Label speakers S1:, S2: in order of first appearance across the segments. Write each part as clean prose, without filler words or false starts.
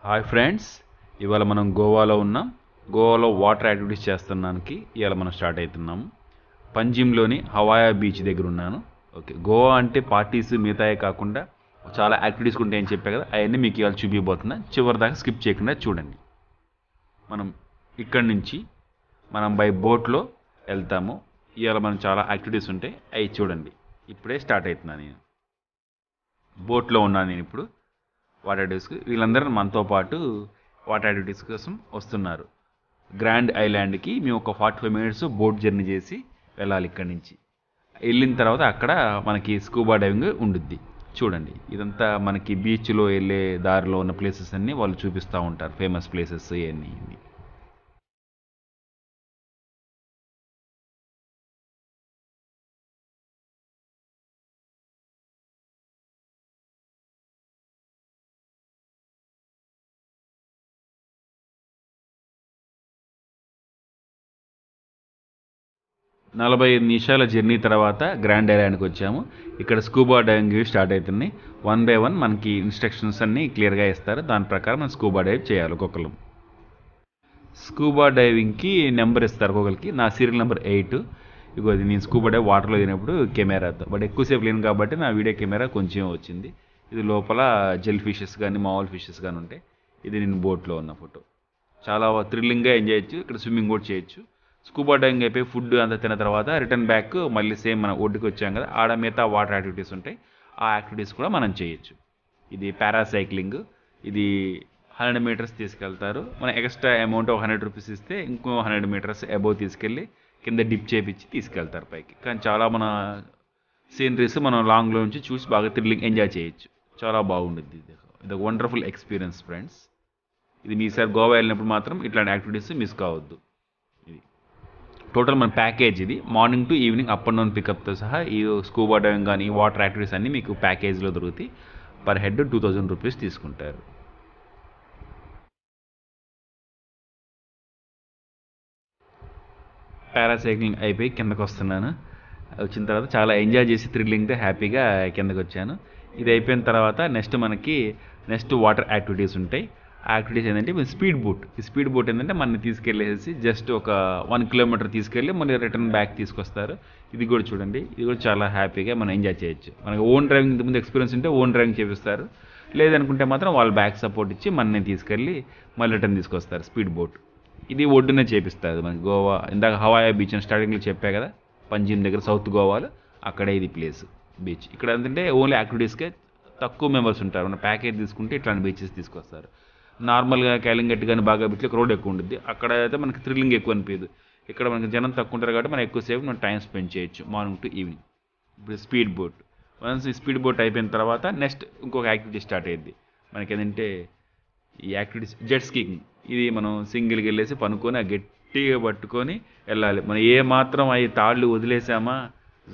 S1: Hi friends, ఇవాళ మనం గోవాలో ఉన్నాం. గోవాలో వాటర్ యాక్టివిటీస్ చేస్తున్నానికి ఇవాళ మనం స్టార్ట్ అవుతున్నాము. పంజిమ్లోని హవాయా బీచ్ దగ్గర ఉన్నాను. ఓకే, గోవా అంటే పార్టీస్ మిగతాయే కాకుండా చాలా యాక్టివిటీస్ ఉంటాయని చెప్పా కదా, అవన్నీ మీకు ఇవాళ చూపించబోతున్నా. చివరి దాకా స్కిప్ చేయకుండా చూడండి. మనం ఇక్కడి నుంచి బై బోట్లో వెళ్తాము. ఇవాళ మనం చాలా యాక్టివిటీస్ ఉంటాయి, అవి చూడండి. ఇప్పుడే స్టార్ట్ అవుతున్నాను. నేను బోట్లో ఉన్నాను. నేను ఇప్పుడు వాటర్ యాక్టివిటీస్కి వీళ్ళందరూ మనతో పాటు వాటర్ యాక్టివిటీస్ కోసం వస్తున్నారు. గ్రాండ్ ఐలాండ్కి మేము ఒక 45 మినిట్స్ బోట్ జర్నీ చేసి వెళ్ళాలి. ఇక్కడి నుంచి వెళ్ళిన తర్వాత అక్కడ మనకి స్కూబా డైవింగ్ ఉండుద్ది. చూడండి, ఇదంతా మనకి బీచ్లో వెళ్ళే దారిలో ఉన్న ప్లేసెస్ అన్నీ వాళ్ళు చూపిస్తూ ఉంటారు, ఫేమస్ ప్లేసెస్ ఇవన్నీ. 45 నిమిషాల జర్నీ తర్వాత గ్రాండ్ ఐలాండ్కి వచ్చాము. ఇక్కడ స్కూబా డైవింగ్ స్టార్ట్ అవుతున్నాయి. వన్ బై వన్ మనకి ఇన్స్ట్రక్షన్స్ అన్నీ క్లియర్గా ఇస్తారు. దాని ప్రకారం మనం స్కూబా డైవ్ చేయాలి. ఒక్కొక్కరు స్కూబా డైవింగ్కి నెంబర్ ఇస్తారు ఒక్కొక్కరికి. నా సీరియల్ నెంబర్ 8. ఇగో ఇది నేను స్కూబా డైవ్ వాటర్లో దిగినప్పుడు కెమెరాతో, బట్ ఎక్కువసేపు లేను కాబట్టి నా వీడియో కెమెరా కొంచెం వచ్చింది. ఇది లోపల జెల్ ఫిషెస్ కానీ మామూలు ఫిషెస్ కానీ ఉంటాయి. ఇది నేను బోట్లో ఉన్న ఫోటో. చాలా థ్రిల్లింగ్గా ఎంజాయ్ చేయొచ్చు. ఇక్కడ స్విమ్మింగ్ కూడా చేయొచ్చు. స్కూబా డైవింగ్ అయిపోయి ఫుడ్ అంతా తిన్న తర్వాత రిటర్న్ బ్యాక్ మళ్ళీ సేమ్ మనం ఒడ్డుకి వచ్చాం కదా, ఆడ మిగతా వాటర్ యాక్టివిటీస్ ఉంటాయి. ఆ యాక్టివిటీస్ కూడా మనం చేయొచ్చు. ఇది పారాసైక్లింగ్. ఇది 100 మీటర్స్ తీసుకెళ్తారు. మన ఎక్స్ట్రా అమౌంట్ ఒక 100 రూపీస్ ఇస్తే ఇంకో 100 మీటర్స్ అబోవ్ తీసుకెళ్ళి కింద డిప్ చేపించి తీసుకెళ్తారు పైకి. కానీ చాలా మన సీనరీస్ మనం లాంగ్లో నుంచి చూసి బాగా థ్రిల్లింగ్ ఎంజాయ్ చేయొచ్చు. చాలా బాగుంటుంది. ఇది ఒక వండర్ఫుల్ ఎక్స్పీరియన్స్ ఫ్రెండ్స్. ఇది మీసారి గోవా వెళ్ళినప్పుడు మాత్రం ఇట్లాంటి యాక్టివిటీస్ మిస్ కావద్దు. ఇది టోటల్ మన ప్యాకేజ్. ఇది morning to evening up and down పికప్తో సహా ఈ స్కూబా డైవింగ్ కానీ ఈ వాటర్ యాక్టివిటీస్ అన్నీ మీకు ప్యాకేజ్లో దొరుకుతాయి. పర్ హెడ్ 2000 రూపీస్ తీసుకుంటారు. పారాసైక్లింగ్ అయిపోయి కిందకు వస్తున్నాను. వచ్చిన తర్వాత చాలా ఎంజాయ్ చేసి థ్రిల్లింగ్తో హ్యాపీగా కిందకు వచ్చాను. ఇది అయిపోయిన తర్వాత నెక్స్ట్ వాటర్ యాక్టివిటీస్ ఉంటాయి. ఆ యాక్టివిటీస్ ఏంటంటే స్పీడ్ బోట్. ఈ స్పీడ్ బోట్ ఏంటంటే మనని తీసుకెళ్ళేసి జస్ట్ ఒక 1 కిలోమీటర్ తీసుకెళ్ళి మళ్ళీ రిటర్న్ బ్యాక్ తీసుకొస్తారు. ఇది కూడా చూడండి, ఇది కూడా చాలా హ్యాపీగా మనం ఎంజాయ్ చేయొచ్చు. మనకి ఓన్ డ్రైవింగ్ ఇంతకుముందు ఎక్స్పీరియన్స్ ఉంటే ఓన్ డ్రైవింగ్ చేపిస్తారు. లేదనుకుంటే మాత్రం వాళ్ళు బ్యాక్ సపోర్ట్ ఇచ్చి మనని తీసుకెళ్ళి మళ్ళీ రిటర్న్ తీసుకొస్తారు. స్పీడ్ బోట్ ఇది ఒడ్డునే చేపిస్తారు. మనకి గోవా ఇందాక హవాయా బీచ్ అని స్టార్టింగ్లో చెప్పా కదా, పంజిమ్ దగ్గర సౌత్ గోవాలో అక్కడే ఇది ప్లేస్ బీచ్. ఇక్కడ ఏంటంటే ఓన్లీ యాక్టివిటీస్కే తక్కువ మెంబర్స్ ఉంటారు. మన ప్యాకేజ్ తీసుకుంటే ఇట్లాంటి బీచెస్ తీసుకొస్తారు. నార్మల్గా క్యాలింగట్ కానీ బాగా బీచ్లో క్రౌడ్ ఎక్కువ ఉంటుంది. అక్కడ అయితే మనకి థ్రిల్లింగ్ ఎక్కువ అనిపించదు. ఇక్కడ మనకి జనం తక్కువ ఉంటారు కాబట్టి మనం ఎక్కువసేపు మనం టైం స్పెండ్ చేయొచ్చు మార్నింగ్ టు ఈవినింగ్. ఇప్పుడు స్పీడ్ బోట్, వన్స్ ఈ స్పీడ్ బోట్ అయిపోయిన తర్వాత నెక్స్ట్ ఇంకొక యాక్టివిటీ స్టార్ట్ అయ్యింది. మనకి ఏంటంటే ఈ యాక్టివిటీస్ జెట్ స్కీయింగ్. ఇది మనం సింగిల్కి వెళ్ళేసి పనుకొని గట్టిగా పట్టుకొని వెళ్ళాలి. మనం ఏ మాత్రం అవి తాళ్ళు వదిలేసామా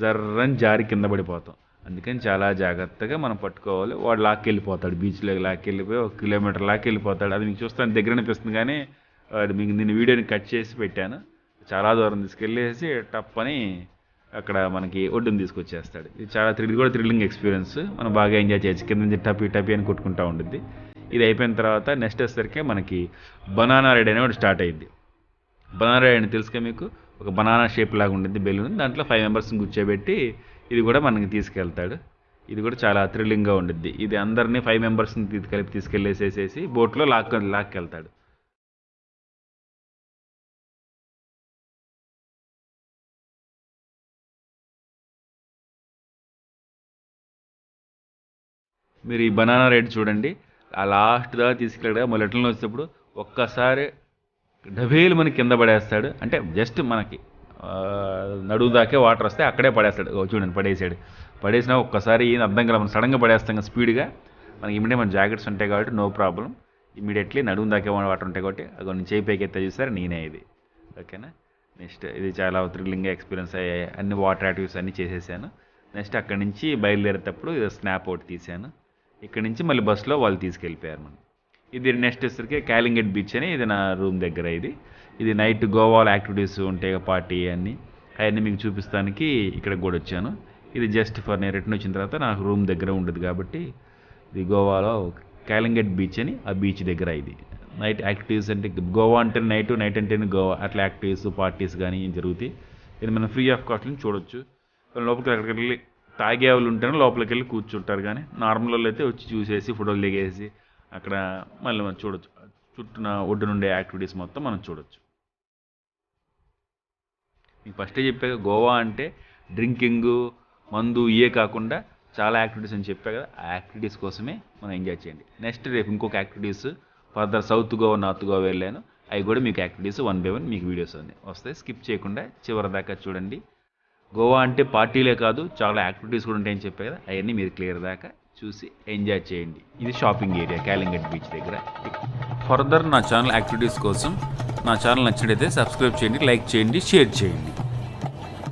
S1: జర్రని జారి కింద పడిపోతాం. అందుకని చాలా జాగ్రత్తగా మనం పట్టుకోవాలి. వాడు లాక్కెళ్ళిపోతాడు, బీచ్లోకి లాక్కెళ్ళిపోయి 1 కిలోమీటర్ లాక్కెళ్ళిపోతాడు. అది మీకు చూస్తాను దగ్గర అనిపిస్తుంది, కానీ మీకు నేను వీడియోని కట్ చేసి పెట్టాను. చాలా దూరం తీసుకెళ్ళేసి టప్ అని అక్కడ మనకి ఒడ్డుని తీసుకొచ్చేస్తాడు. ఇది చాలా థ్రిల్లింగ్ ఎక్స్పీరియన్స్. మనం బాగా ఎంజాయ్ చేయొచ్చు. కింద నుంచి టపీ అని కొట్టుకుంటూ ఉంటుంది. ఇది అయిపోయిన తర్వాత నెక్స్ట్ వచ్చేసరికి మనకి బనానా రైడ్ అనేది ఒకటి స్టార్ట్ అయ్యింది. బనానా రైడ్ అని తెలుసుగా మీకు, ఒక బనానా షేప్ లాగా ఉంటుంది బెలూన్, దాంట్లో 5 మెంబర్స్ని కూర్చోబెట్టి ఇది కూడా మనకి తీసుకెళ్తాడు. ఇది కూడా చాలా థ్రిల్లింగ్గా ఉంటుంది. ఇది అందరినీ 5 మెంబర్స్ని కలిపి తీసుకెళ్ళేసేసేసి బోట్లో లాక్కెళ్తాడు. మీరు ఈ బనానా రైడ్ చూడండి. ఆ లాస్ట్ దాకా తీసుకెళ్ళగా మళ్ళీ రిటర్న్లో వచ్చేటప్పుడు ఒక్కసారి డబేలు మనకి కింద పడేస్తాడు. అంటే జస్ట్ మనకి నడువు దాకే వాటర్ వస్తే అక్కడే పడేస్తాడు. చూడండి పడేసినా ఒక్కసారి ఏం అర్థం కాదు. మనం సడన్గా పడేస్తాం కదా స్పీడ్గా. మనకి ఇమీడియట్ మన జాకెట్స్ ఉంటాయి కాబట్టి నో ప్రాబ్లం. ఇమీడియట్లీ నడుము దాకే వాటర్ ఉంటాయి కాబట్టి అది కొన్ని చేయి పైకి ఎత్తే చూసారు నేనే ఇది. ఓకేనా. నెక్స్ట్ ఇది చాలా థ్రిల్లింగ్గా ఎక్స్పీరియన్స్ అయ్యాయి. అన్ని వాటర్ యాక్టివిటీస్ అన్నీ చేసేసాను. నెక్స్ట్ అక్కడి నుంచి బయలుదేరేటప్పుడు స్నాప్ అవుట్ తీశాను. ఇక్కడి నుంచి మళ్ళీ బస్సులో వాళ్ళు తీసుకెళ్ళిపోయారు మనం. ఇది నెక్స్ట్ వచ్చేసరికి కాలింగట్ బీచ్ అని, ఇది నా రూమ్ దగ్గర. ఇది నైట్ గోవాలో యాక్టివిటీస్ ఉంటాయి, పార్టీ అవన్నీ మీకు చూపిస్తానికి ఇక్కడ కూడా వచ్చాను. ఇది జస్ట్ ఫర్ నేను రిటర్న్ వచ్చిన తర్వాత నాకు రూమ్ దగ్గర ఉండదు కాబట్టి ఇది గోవాలో కాలింగట్ బీచ్ అని, ఆ బీచ్ దగ్గర ఇది. నైట్ యాక్టివిటీస్ అంటే గోవా అంటే నైట్ అంటే గోవా అట్లా యాక్టివిటీస్ పార్టీస్ కానీ జరుగుతాయి. ఇది మనం ఫ్రీ ఆఫ్ కాస్ట్ నుంచి చూడొచ్చు. లోపలికి ఎక్కడికి వెళ్ళి తాగే వాళ్ళు ఉంటేనే లోపలికి వెళ్ళి కూర్చుంటారు, కానీ నార్మల్ వాళ్ళు అయితే వచ్చి చూసేసి ఫోటోలు దిగేసి అక్కడ మళ్ళీ మనం చూడొచ్చు. చుట్టూన ఒడ్డు నుండే యాక్టివిటీస్ మొత్తం మనం చూడొచ్చు. మీకు ఫస్టే చెప్పా గోవా అంటే డ్రింకింగ్ మందు ఇవే కాకుండా చాలా యాక్టివిటీస్ అని చెప్పా కదా, ఆ యాక్టివిటీస్ కోసమే మనం ఎంజాయ్ చేయండి. నెక్స్ట్ రేపు ఇంకొక activities further south Goa north Goa వెళ్ళాను, అవి కూడా మీకు యాక్టివిటీస్ 1 by 1 మీకు వీడియోస్ అన్నీ వస్తాయి. స్కిప్ చేయకుండా చివరి దాకా చూడండి. గోవా అంటే పార్టీలే కాదు చాలా యాక్టివిటీస్ కూడా ఉంటాయని చెప్పా కదా, అవన్నీ మీరు క్లియర్ దాకా చూసి ఎంజాయ్ చేయండి. ఇది షాపింగ్ ఏరియా కాలింగట్ బీచ్ దగ్గర. ఫర్దర్ నా ఛానల్ యాక్టివిటీస్ కోసం నా ఛానల్ నచ్చినట్లయితే సబ్స్క్రైబ్ చేయండి, లైక్ చేయండి, షేర్ చేయండి.